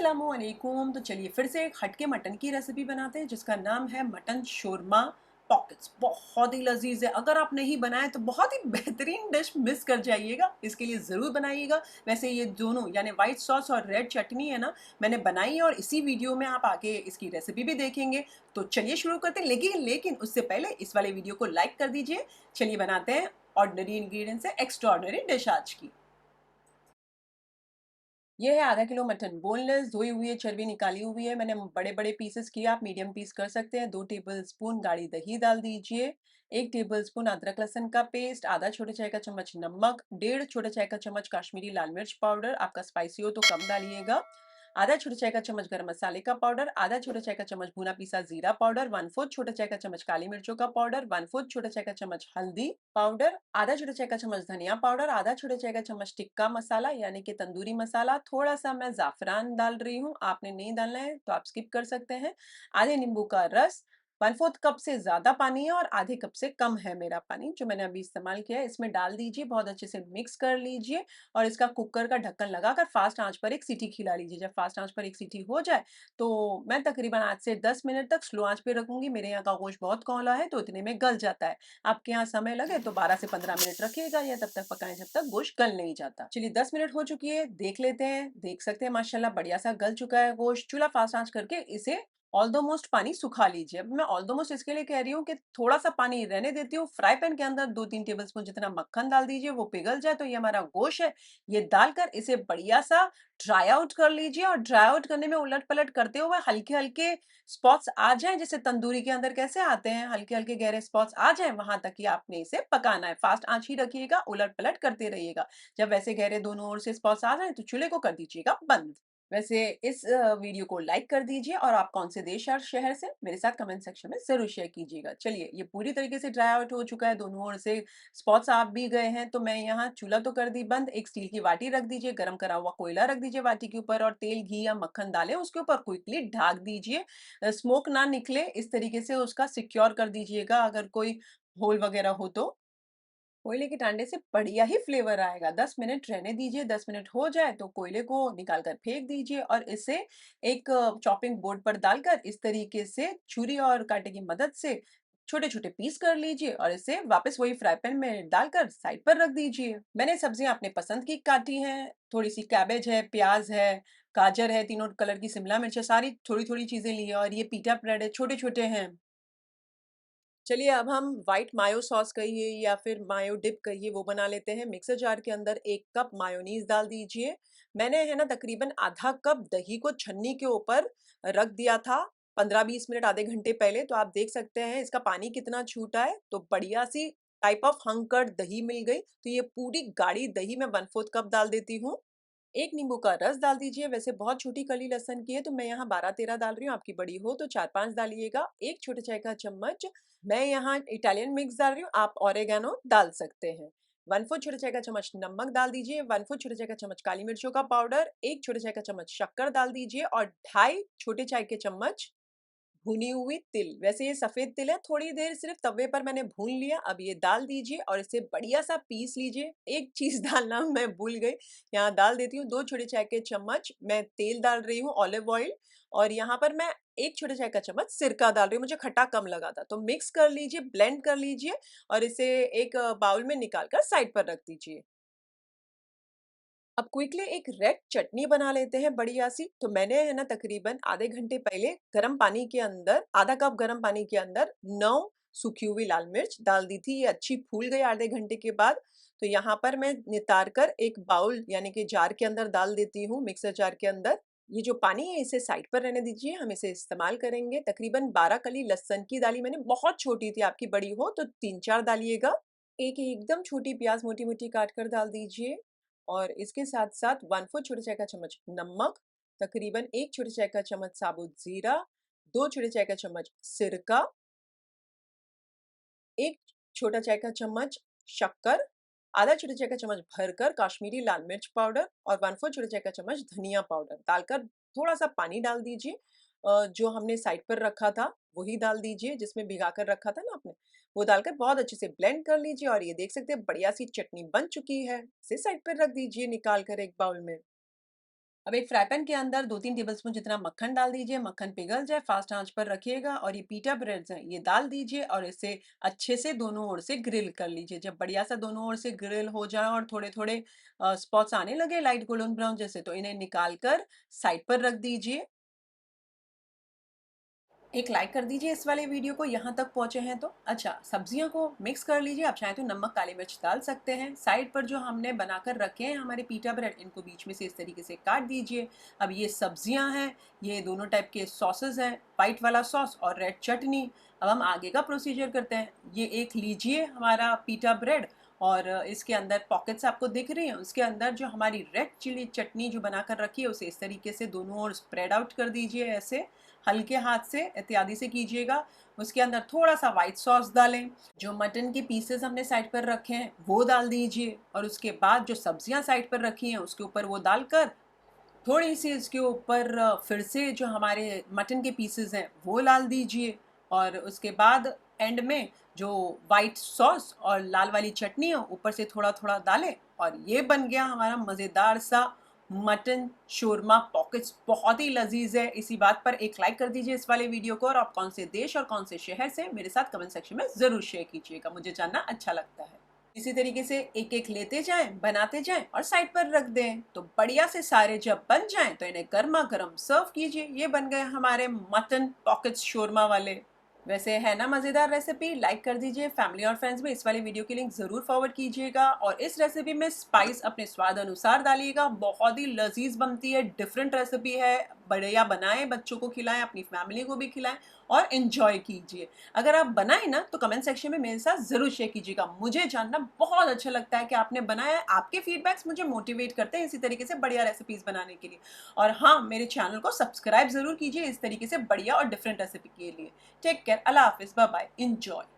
अस्सलामुअलैकुम। तो चलिए फिर से एक हटके मटन की रेसिपी बनाते हैं जिसका नाम है मटन शोरमा पॉकेट्स। बहुत ही लजीज है। अगर आप नहीं बनाए तो बहुत ही बेहतरीन डिश मिस कर जाइएगा। इसके लिए ज़रूर बनाइएगा। वैसे ये दोनों यानी वाइट सॉस और रेड चटनी है ना, मैंने बनाई है और इसी वीडियो में आप आगे इसकी रेसिपी भी देखेंगे। तो चलिए शुरू करते हैं, लेकिन लेकिन उससे पहले इस वाले वीडियो को लाइक कर दीजिए। चलिए बनाते हैं ऑर्डिनरी इंग्रेडिएंट से एक्स्ट्रॉर्डिनरी डिश आज की। ये है आधा किलो मटन, बोनलेस, धोई हुई है, चर्बी निकाली हुई है। मैंने बड़े बड़े पीसेस किए, आप मीडियम पीस कर सकते हैं। 2 टेबल स्पून गाढ़ी दही डाल दीजिए। 1 टेबल स्पून अदरक लहसुन का पेस्ट, आधा छोटे चाय का चम्मच नमक, 1.5 छोटे चाय का चम्मच काश्मीरी लाल मिर्च पाउडर, आपका स्पाइसी हो तो कम डालिएगा। आधा छोटे चाय का चम्मच गरम मसाले का पाउडर, आधा छोटे चाय का चम्मच भुना पीसा जीरा पाउडर, 1/4 छोटे चाय का चम्मच काली मिर्चों का पाउडर, 1/4 छोटे चाय का चम्मच हल्दी पाउडर, आधा छोटे चाय का चम्मच धनिया पाउडर, आधा छोटे चाय का चम्मच टिक्का मसाला यानी कि तंदूरी मसाला, थोड़ा सा मैं जाफरान डाल रही हूँ। आपने नहीं डालना है तो आप स्किप कर सकते हैं। आधे नींबू का रस, 1/4 कप से ज्यादा पानी है और आधे कप से कम है मेरा पानी जो मैंने अभी इस्तेमाल किया है। इसमें डाल दीजिए, बहुत अच्छे से मिक्स कर लीजिए और इसका कुकर का ढक्कन लगाकर फास्ट आंच पर एक सीटी खिला लीजिए। जब फास्ट आंच पर एक सीटी हो जाए तो मैं तकरीबन 8 से 10 मिनट तक स्लो आंच पे रखूंगी। मेरे यहाँ का गोश्त बहुत कौला है तो इतने में गल जाता है। आपके यहाँ समय लगे तो 12 से 15 मिनट रखिएगा या तब तक पकाएं जब तक गोश्त गल नहीं जाता। चलिए 10 मिनट हो चुकी है, देख लेते हैं। देख सकते हैं माशाल्लाह बढ़िया सा गल चुका है गोश्त। चूल्हा फास्ट आंच करके इसे ऑल्दोमोस्ट पानी सुखा लीजिए। अब मैं ऑल्दोमोस्ट इसके लिए कह रही हूँ कि थोड़ा सा पानी रहने देती हूँ। फ्राई पैन के अंदर 2-3 टेबल स्पून जितना मक्खन डाल दीजिए, वो पिघल जाए तो ये हमारा गोश्त है। ये डालकर इसे बढ़िया सा ड्राई आउट कर लीजिए और ड्राई आउट करने में उलट पलट करते हुए हल्के हल्के स्पॉट्स आ जाएं, जैसे तंदूरी के अंदर कैसे आते हैं, हल्के हल्के गहरे स्पॉट्स आ जाएं, वहां तक ही आपने इसे पकाना है। फास्ट आंच ही रखिएगा, उलट पलट करते रहिएगा। जब वैसे गहरे दोनों ओर से स्पॉट्स आ जाएं तो चूल्हे को कर दीजिएगा बंद। वैसे इस वीडियो को लाइक कर दीजिए और आप कौन से देश और शहर से मेरे साथ कमेंट सेक्शन में ज़रूर शेयर कीजिएगा। चलिए ये पूरी तरीके से ड्राई आउट हो चुका है, दोनों ओर से स्पॉट्स आप भी गए हैं। तो मैं यहाँ चूल्हा तो कर दी बंद, एक स्टील की वाटी रख दीजिए, गरम करा हुआ कोयला रख दीजिए वाटी के ऊपर और तेल घी या मक्खन डालें उसके ऊपर, क्विकली ढक दीजिए। स्मोक ना निकले इस तरीके से उसका सिक्योर कर दीजिएगा। अगर कोई होल वगैरह हो तो कोयले के टांडे से बढ़िया ही फ्लेवर आएगा। 10 मिनट रहने दीजिए। 10 मिनट हो जाए तो कोयले को निकाल कर फेंक दीजिए और इसे एक चॉपिंग बोर्ड पर डालकर इस तरीके से छुरी और कांटे की मदद से छोटे छोटे पीस कर लीजिए और इसे वापस वही फ्राई पैन में डालकर साइड पर रख दीजिए। मैंने सब्जियां अपने पसंद की काटी हैं। थोड़ी सी कैबेज है, प्याज है, गाजर है, तीनों कलर की शिमला मिर्च है, सारी थोड़ी थोड़ी चीजें ली है और ये पीटा ब्रेड है, छोटे छोटे हैं। चलिए अब हम व्हाइट मायो सॉस कहिए या फिर मायो डिप कहिए वो बना लेते हैं। मिक्सर जार के अंदर 1 कप मायोनीज डाल दीजिए। मैंने है ना तकरीबन आधा कप दही को छन्नी के ऊपर रख दिया था 15-20 मिनट, आधे घंटे पहले। तो आप देख सकते हैं इसका पानी कितना छूटा है। तो बढ़िया सी टाइप ऑफ हंकर्ड दही मिल गई। तो ये पूरी गाढ़ी दही मैं 1/4 कप डाल देती हूँ। एक नींबू का रस डाल दीजिए। वैसे बहुत छोटी कली लहसुन की है तो मैं यहाँ 12-13 डाल रही हूँ, आपकी बड़ी हो तो 4-5 डालिएगा। 1 छोटे चाय का चम्मच मैं यहाँ इटालियन मिक्स डाल रही हूँ, आप ऑरिगेनो डाल सकते हैं। 1/4 छोटे चाय का चम्मच नमक डाल दीजिए। 1/4 छोटे चाय का चम्मच काली मिर्चों का पाउडर, 1 छोटे चाय का चम्मच शक्कर डाल दीजिए और 2.5 छोटे चाय के चम्मच भुनी हुई तिल। वैसे ये सफेद तिल है, थोड़ी देर सिर्फ तवे पर मैंने भून लिया। अब ये डाल दीजिए और इसे बढ़िया सा पीस लीजिए। एक चीज डालना मैं भूल गई, यहाँ डाल देती हूँ 2 छोटे चाय के चम्मच मैं तेल डाल रही हूँ, ऑलिव ऑयल। और यहाँ पर मैं 1 छोटे चाय का चम्मच सिरका डाल रही हूँ, मुझे खट्टा कम लगा था। तो मिक्स कर लीजिए, ब्लेंड कर लीजिए और इसे एक बाउल में निकाल कर साइड पर रख दीजिए। अब क्विकली एक रेड चटनी बना लेते हैं बढ़िया सी। तो मैंने है ना तकरीबन आधे घंटे पहले गर्म पानी के अंदर, आधा कप गर्म पानी के अंदर 9 सूखी हुई लाल मिर्च डाल दी थी। ये अच्छी फूल गई आधे घंटे के बाद। तो यहाँ पर मैं नितार कर एक बाउल यानी कि जार के अंदर डाल देती हूँ, मिक्सर जार के अंदर। ये जो पानी है इसे साइड पर रहने दीजिए, हम इसे इस्तेमाल करेंगे। तकरीबन 12 कली लहसुन की डाली मैंने, बहुत छोटी थी, आपकी बड़ी हो तो 3-4 डालिएगा। एक एकदम छोटी प्याज मोटी मोटी काट कर डाल दीजिए और इसके साथ साथ 1/4 छोटे चाय का चम्मच नमक, तकरीबन 1 छोटे चाय का चम्मच साबुत जीरा, 2 छोटे चाय का चम्मच सिरका, 1 छोटा चाय का चम्मच शक्कर, आधा छोटे चाय का चम्मच भरकर काश्मीरी लाल मिर्च पाउडर और 1/4 छोटे चाय का चम्मच धनिया पाउडर डालकर थोड़ा सा पानी डाल दीजिए। जो हमने साइड पर रखा था वही डाल दीजिए, जिसमें भिगा कर रखा था ना आपने, वो डालकर बहुत अच्छे से ब्लेंड कर लीजिए और ये देख सकते हैं बढ़िया सी चटनी बन चुकी है। इसे साइड पर रख दीजिए निकाल कर एक बाउल में। अब एक फ्राई पैन के अंदर 2-3 टेबलस्पून जितना मक्खन डाल दीजिए, मक्खन पिघल जाए, फास्ट आंच पर रखिएगा और ये पीटा ब्रेड्स हैं, ये डाल दीजिए और इसे अच्छे से दोनों ओर से ग्रिल कर लीजिए। जब बढ़िया सा दोनों ओर से ग्रिल हो जाए और थोड़े-थोड़े स्पॉट्स आने लगे लाइट गोल्डन ब्राउन जैसे, तो इन्हें निकाल कर साइड पर रख दीजिए। एक लाइक कर दीजिए इस वाले वीडियो को यहाँ तक पहुँचे हैं तो। अच्छा, सब्जियों को मिक्स कर लीजिए, आप चाहें तो नमक, काली मिर्च डाल सकते हैं। साइड पर जो हमने बनाकर रखे हैं हमारे पीटा ब्रेड, इनको बीच में से इस तरीके से काट दीजिए। अब ये सब्जियाँ हैं, ये दोनों टाइप के सॉसेज़ हैं, व्हाइट वाला सॉस और रेड चटनी। अब हम आगे का प्रोसीजर करते हैं। ये एक लीजिए हमारा पीटा ब्रेड और इसके अंदर पॉकेट्स आपको दिख रही हैं, उसके अंदर जो हमारी रेड चिली चटनी जो बनाकर रखी है, उसे इस तरीके से दोनों ओर स्प्रेड आउट कर दीजिए ऐसे। हल्के हाथ से एहतियाती से कीजिएगा। उसके अंदर थोड़ा-सा व्हाइट सॉस डालें, जो मटन के पीसेस हमने साइड पर रखे हैं, वो डाल दीजिए और उसके बाद जो सब्जियाँ साइड पर रखी हैं, उसके ऊपर वो डालकर थोड़ी-सी इसके ऊपर फिर से जो हमारे मटन के पीसेस हैं, वो डाल दीजिए और उसके बाद एंड में जो व्हाइट सॉस और लाल वाली चटनी है, ऊपर से थोड़ा-थोड़ा डालें और ये बन गया हमारा मज़ेदार सा मटन शोरमा पॉकेट्स। बहुत ही लज़ीज़ है। इसी बात पर एक लाइक कर दीजिए इस वाले वीडियो को और आप कौन से देश और कौन से शहर से मेरे साथ कमेंट सेक्शन में ज़रूर शेयर कीजिएगा, मुझे जानना अच्छा लगता है। इसी तरीके से एक-एक लेते जाएँ, बनाते जाएँ और साइड पर रख दें। तो बढ़िया से सारे जब बन जाएँ तो इन्हें गरमा-गरम सर्व कीजिए। ये बन गए हमारे मटन पॉकेट्स शोरमा वाले। वैसे है ना मज़ेदार रेसिपी? लाइक कर दीजिए, फैमिली और फ्रेंड्स में इस वाली वीडियो की लिंक ज़रूर फॉरवर्ड कीजिएगा और इस रेसिपी में स्पाइस अपने स्वाद अनुसार डालिएगा। बहुत ही लज़ीज़ बनती है, डिफरेंट रेसिपी है। बढ़िया बनाएँ, बच्चों को खिलाएँ, अपनी फैमिली को भी खिलाएँ और एन्जॉय कीजिए। अगर आप बनाएँ ना तो कमेंट सेक्शन में मेरे साथ ज़रूर शेयर कीजिएगा। मुझे जानना बहुत अच्छा लगता है कि आपने बनाया है। आपके फीडबैक्स मुझे मोटिवेट करते हैं इसी तरीके से बढ़िया रेसिपीज़ बनाने के लिए। और हाँ, मेरे चैनल को सब्सक्राइब ज़रूर कीजिए इस तरीके से बढ़िया और डिफरेंट रेसिपी के लिए। टेक केयर, अल्लाह हाफ़िज़, बाय बाय, एन्जॉय।